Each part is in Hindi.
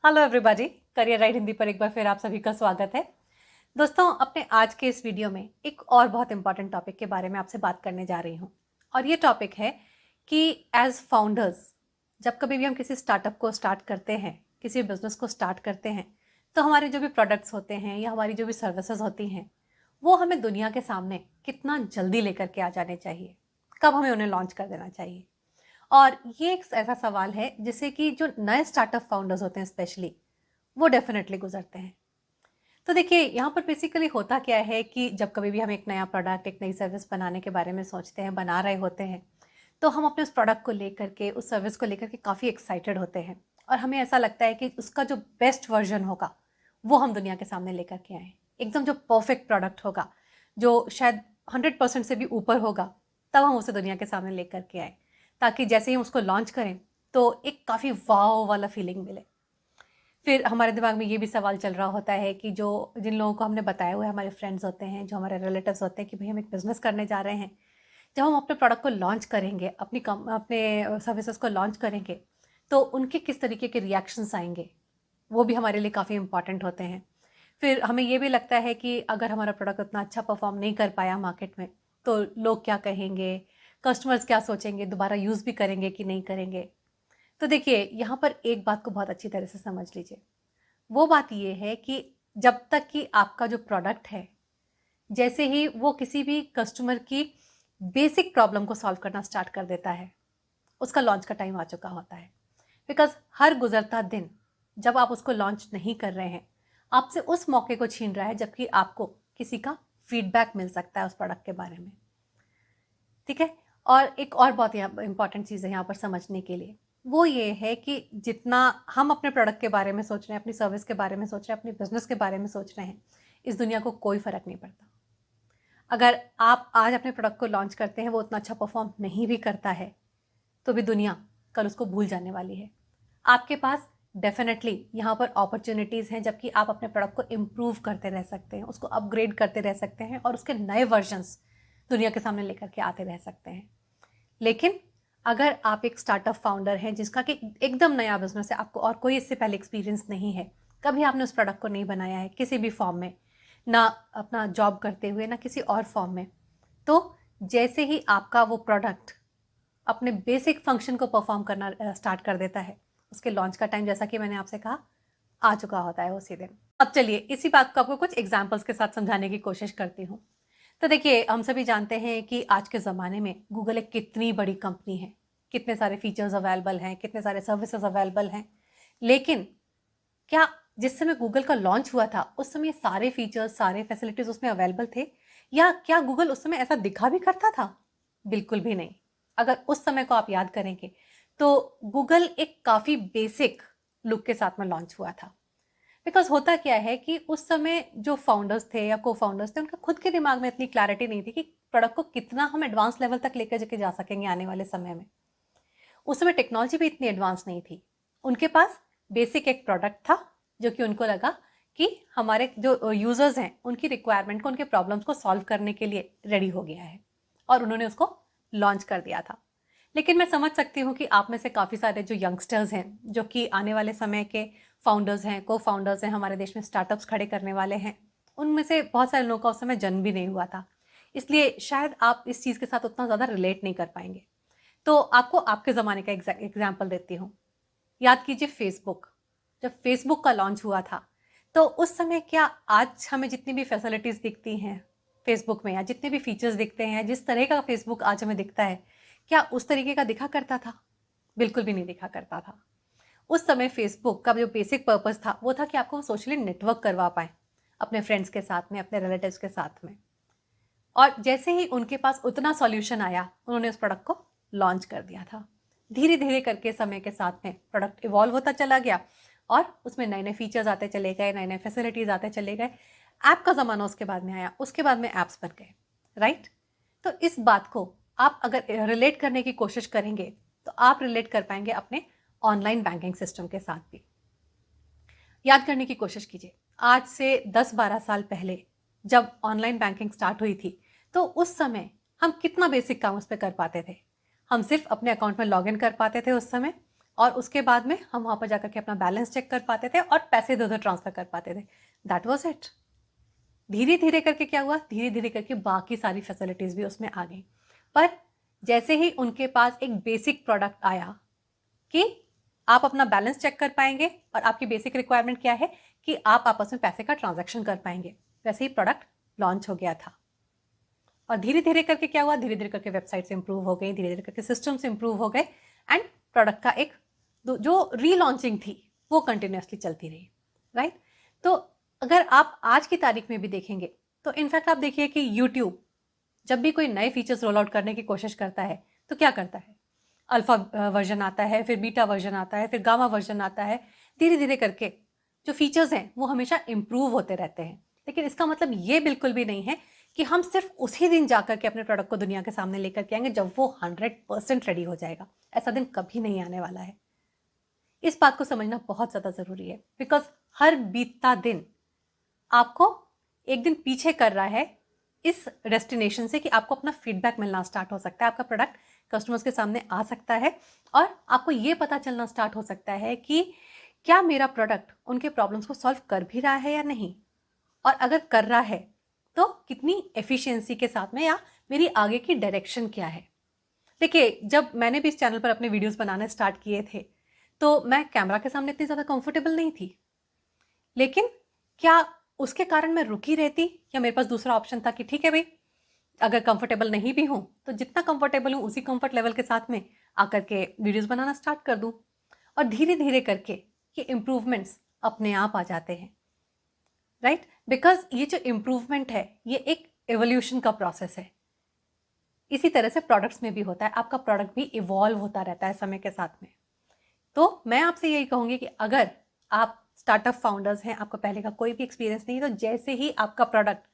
Hello everybody, career right Hindi पर एक बार फिर आप सभी का स्वागत है। दोस्तों, अपने आज के इस वीडियो में एक और बहुत इंपॉर्टेंट टॉपिक के बारे में आपसे बात करने जा रही हूँ। और ये टॉपिक है कि एज फाउंडर्स जब कभी भी हम किसी स्टार्टअप को स्टार्ट करते हैं, किसी बिजनेस को स्टार्ट करते हैं, तो हमारे जो भी प्रोडक्ट्स होते हैं या हमारी जो भी सर्विसेज होती हैं, वो हमें दुनिया के सामने कितना जल्दी लेकर के आ जाने चाहिए, कब हमें उन्हें लॉन्च कर देना चाहिए। और ये एक ऐसा सवाल है जिससे कि जो नए स्टार्टअप फाउंडर्स होते हैं स्पेशली, वो डेफिनेटली गुजरते हैं। तो देखिए, यहाँ पर बेसिकली होता क्या है कि जब कभी भी हम एक नया प्रोडक्ट, एक नई सर्विस बनाने के बारे में सोचते हैं, बना रहे होते हैं, तो हम अपने उस प्रोडक्ट को लेकर के, उस सर्विस को लेकर के काफ़ी एक्साइटेड होते हैं। और हमें ऐसा लगता है कि उसका जो बेस्ट वर्जन होगा वो हम दुनिया के सामने लेकर के आएँ। एकदम जो परफेक्ट प्रोडक्ट होगा, जो शायद 100% से भी ऊपर होगा, तब हम उसे दुनिया के सामने लेकर के आएँ, ताकि जैसे ही हम उसको लॉन्च करें तो एक काफ़ी वाव वाला फीलिंग मिले। फिर हमारे दिमाग में ये भी सवाल चल रहा होता है कि जो जिन लोगों को हमने बताया हुआ है, हमारे फ्रेंड्स होते हैं, जो हमारे रिलेटिव्स होते हैं कि भाई हम एक बिज़नेस करने जा रहे हैं, जब हम अपने प्रोडक्ट को लॉन्च करेंगे, अपने सर्विसेज को लॉन्च करेंगे, तो उनके किस तरीके के रिएक्शंस आएंगे, वो भी हमारे लिए काफ़ी इंपॉर्टेंट होते हैं। फिर हमें ये भी लगता है कि अगर हमारा प्रोडक्ट उतना अच्छा परफॉर्म नहीं कर पाया मार्केट में, तो लोग क्या कहेंगे, कस्टमर्स क्या सोचेंगे, दोबारा यूज़ भी करेंगे कि नहीं करेंगे। तो देखिए, यहाँ पर एक बात को बहुत अच्छी तरह से समझ लीजिए। वो बात ये है कि जब तक कि आपका जो प्रोडक्ट है, जैसे ही वो किसी भी कस्टमर की बेसिक प्रॉब्लम को सॉल्व करना स्टार्ट कर देता है, उसका लॉन्च का टाइम आ चुका होता है। बिकॉज हर गुजरता दिन जब आप उसको लॉन्च नहीं कर रहे हैं, आपसे उस मौके को छीन रहा है जबकि आपको किसी का फीडबैक मिल सकता है उस प्रोडक्ट के बारे में। ठीक है। और एक और बहुत यहाँ इंपॉर्टेंट चीज़ है यहाँ पर समझने के लिए, वो ये है कि जितना हम अपने प्रोडक्ट के बारे में सोच रहे हैं, अपनी सर्विस के बारे में सोच रहे हैं, अपने बिजनेस के बारे में सोच रहे हैं, इस दुनिया को कोई फ़र्क नहीं पड़ता। अगर आप आज अपने प्रोडक्ट को लॉन्च करते हैं, वो उतना अच्छा परफॉर्म नहीं भी करता है, तो भी दुनिया कल उसको भूल जाने वाली है। आपके पास डेफिनेटली यहाँ पर अपॉर्चुनिटीज़ हैं, जबकि आप अपने प्रोडक्ट को इम्प्रूव करते रह सकते हैं, उसको अपग्रेड करते रह सकते हैं और उसके नए वर्जन्स दुनिया के सामने लेकर के आते रह सकते हैं। लेकिन अगर आप एक स्टार्टअप फाउंडर हैं जिसका कि एकदम नया बिजनेस है, आपको और कोई इससे पहले एक्सपीरियंस नहीं है, कभी आपने उस प्रोडक्ट को नहीं बनाया है किसी भी फॉर्म में, ना अपना जॉब करते हुए ना किसी और फॉर्म में, तो जैसे ही आपका वो प्रोडक्ट अपने बेसिक फंक्शन को परफॉर्म करना स्टार्ट कर देता है, उसके लॉन्च का टाइम, जैसा कि मैंने आपसे कहा, आ चुका होता है उसी दिन। अब चलिए इसी बात को आपको कुछ एग्जाम्पल्स के साथ समझाने की कोशिश करती हूँ। तो देखिए, हम सभी जानते हैं कि आज के ज़माने में गूगल एक कितनी बड़ी कंपनी है, कितने सारे फीचर्स अवेलेबल हैं, कितने सारे सर्विसेज अवेलेबल हैं। लेकिन क्या जिस समय गूगल का लॉन्च हुआ था, उस समय सारे फीचर्स, सारे फैसिलिटीज उसमें अवेलेबल थे? या क्या गूगल उस समय ऐसा दिखा भी करता था? बिल्कुल भी नहीं। अगर उस समय को आप याद करेंगे, तो गूगल एक काफ़ी बेसिक लुक के साथ में लॉन्च हुआ था। बिकॉज होता क्या है कि उस समय जो फाउंडर्स थे या को फाउंडर्स थे, उनका खुद के दिमाग में इतनी क्लैरिटी नहीं थी कि प्रोडक्ट को कितना हम एडवांस लेवल तक लेकर जाके जा सकेंगे आने वाले समय में। उस समय टेक्नोलॉजी भी इतनी एडवांस नहीं थी। उनके पास बेसिक एक प्रोडक्ट था जो कि उनको लगा कि हमारे जो यूजर्स हैं, उनकी रिक्वायरमेंट को, उनके प्रॉब्लम्स को सॉल्व करने के लिए रेडी हो गया है, और उन्होंने उसको लॉन्च कर दिया था। लेकिन मैं समझ सकती हूँ कि आप में से काफ़ी सारे जो यंगस्टर्स हैं, जो कि आने वाले समय के फाउंडर्स हैं, को फाउंडर्स हैं, हमारे देश में स्टार्टअप्स खड़े करने वाले हैं, उनमें से बहुत सारे लोगों का उस समय जन्म भी नहीं हुआ था, इसलिए शायद आप इस चीज़ के साथ उतना ज़्यादा रिलेट नहीं कर पाएंगे। तो आपको आपके ज़माने का एग्जाम्पल देती हूँ। याद कीजिए फेसबुक, जब फेसबुक का लॉन्च हुआ था, तो उस समय क्या आज हमें जितनी भी फैसिलिटीज़ दिखती हैं फेसबुक में, या जितने भी फीचर्स दिखते हैं, जिस तरह का फेसबुक आज हमें दिखता है, क्या उस तरीके का दिखा करता था? बिल्कुल भी नहीं दिखा करता था। उस समय फेसबुक का जो बेसिक पर्पस था, वो था कि आपको सोशली नेटवर्क करवा पाए अपने फ्रेंड्स के साथ में, अपने रिलेटिव्स के साथ में। और जैसे ही उनके पास उतना सॉल्यूशन आया, उन्होंने उस प्रोडक्ट को लॉन्च कर दिया था। धीरे धीरे करके समय के साथ में प्रोडक्ट इवॉल्व होता चला गया, और उसमें नए नए फीचर्स आते चले गए, नए नए फैसिलिटीज़ आते चले गए। ऐप का ज़माना उसके बाद में आया, उसके बाद में ऐप्स बन गए, राइट? तो इस बात को आप अगर रिलेट करने की कोशिश करेंगे, तो आप रिलेट कर पाएंगे अपने ऑनलाइन बैंकिंग सिस्टम के साथ भी। याद करने की कोशिश कीजिए, आज से 10-12 साल पहले जब ऑनलाइन बैंकिंग स्टार्ट हुई थी, तो उस समय हम कितना बेसिक काम उस पर कर पाते थे। हम सिर्फ अपने अकाउंट में लॉगिन कर पाते थे उस समय, और उसके बाद में हम वहाँ पर जाकर के अपना बैलेंस चेक कर पाते थे और पैसे इधर उधर ट्रांसफ़र कर पाते थे। That was it. धीरे धीरे करके क्या हुआ, धीरे धीरे करके बाकी सारी फैसिलिटीज़ भी उसमें आ गई। पर जैसे ही उनके पास एक बेसिक प्रोडक्ट आया कि आप अपना बैलेंस चेक कर पाएंगे और आपकी बेसिक रिक्वायरमेंट क्या है कि आप आपस में पैसे का ट्रांजैक्शन कर पाएंगे, वैसे ही प्रोडक्ट लॉन्च हो गया था। और धीरे धीरे करके क्या हुआ, धीरे धीरे करके वेबसाइट्स इंप्रूव हो गई, धीरे धीरे करके सिस्टम्स इंप्रूव हो गए एंड प्रोडक्ट का एक जो रीलॉन्चिंग थी वो कंटिन्यूसली चलती रही, राइट। तो अगर आप आज की तारीख में भी देखेंगे तो इनफैक्ट आप देखिए कि यूट्यूब जब भी कोई नए फीचर्स रोल आउट करने की कोशिश करता है तो क्या करता है, अल्फा वर्जन आता है, फिर बीटा वर्जन आता है, फिर गामा वर्जन आता है। धीरे धीरे करके जो फीचर्स हैं वो हमेशा इंप्रूव होते रहते हैं। लेकिन इसका मतलब ये बिल्कुल भी नहीं है कि हम सिर्फ उसी दिन जाकर के अपने प्रोडक्ट को दुनिया के सामने लेकर के आएंगे जब वो 100% रेडी हो जाएगा। ऐसा दिन कभी नहीं आने वाला है। इस बात को समझना बहुत ज़्यादा ज़रूरी है, बिकॉज हर बीतता दिन आपको एक दिन पीछे कर रहा है इस डेस्टिनेशन से कि आपको अपना फीडबैक मिलना स्टार्ट हो सकता है, आपका प्रोडक्ट कस्टमर्स के सामने आ सकता है और आपको ये पता चलना स्टार्ट हो सकता है कि क्या मेरा प्रोडक्ट उनके प्रॉब्लम्स को सॉल्व कर भी रहा है या नहीं, और अगर कर रहा है तो कितनी एफिशिएंसी के साथ में, या मेरी आगे की डायरेक्शन क्या है। देखिए, जब मैंने भी इस चैनल पर अपने वीडियोस बनाने स्टार्ट किए थे तो मैं कैमरा के सामने इतनी ज़्यादा कंफर्टेबल नहीं थी, लेकिन क्या उसके कारण मैं रुकी रहती, या मेरे पास दूसरा ऑप्शन था कि ठीक है भाई, अगर कंफर्टेबल नहीं भी हूँ तो जितना कंफर्टेबल हूँ उसी कंफर्ट लेवल के साथ में आकर के वीडियोस बनाना स्टार्ट कर दूँ। और धीरे धीरे करके ये इम्प्रूवमेंट्स अपने आप आ जाते हैं, राइट। बिकॉज ये जो इम्प्रूवमेंट है ये एक एवोल्यूशन का प्रोसेस है। इसी तरह से प्रोडक्ट्स में भी होता है, आपका प्रोडक्ट भी इवॉल्व होता रहता है समय के साथ में। तो मैं आपसे यही कहूँगी कि अगर आप स्टार्टअप फाउंडर्स हैं, आपका पहले का कोई भी एक्सपीरियंस नहीं, तो जैसे ही आपका प्रोडक्ट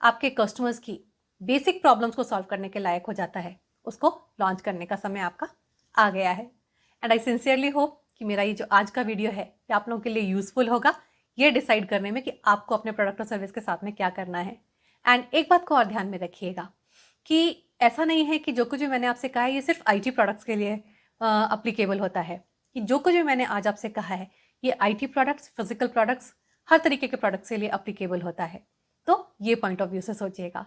आपके कस्टमर्स की बेसिक प्रॉब्लम्स को सॉल्व करने के लायक हो जाता है, उसको लॉन्च करने का समय आपका आ गया है। एंड आई सिंसियरली होप कि मेरा ये जो आज का वीडियो है ये आप लोगों के लिए यूजफुल होगा ये डिसाइड करने में कि आपको अपने प्रोडक्ट और सर्विस के साथ में क्या करना है। एंड एक बात को और ध्यान में रखिएगा कि ऐसा नहीं है कि जो कुछ भी मैंने आपसे कहा है ये सिर्फ IT प्रोडक्ट्स के लिए अप्लीकेबल होता है, कि जो कुछ भी मैंने आज आपसे कहा है ये IT प्रोडक्ट्स, फिजिकल प्रोडक्ट्स, हर तरीके के प्रोडक्ट्स के लिए अप्लीकेबल होता है। तो ये पॉइंट ऑफ व्यू से सोचिएगा।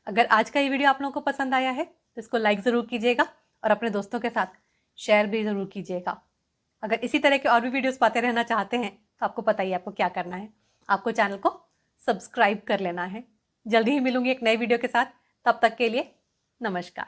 अगर आज का ये वीडियो आप लोगों को पसंद आया है तो इसको लाइक ज़रूर कीजिएगा और अपने दोस्तों के साथ शेयर भी ज़रूर कीजिएगा। अगर इसी तरह के और भी वीडियोस पाते रहना चाहते हैं तो आपको पता ही है आपको क्या करना है, आपको चैनल को सब्सक्राइब कर लेना है। जल्दी ही मिलूंगी एक नए वीडियो के साथ, तब तक के लिए नमस्कार।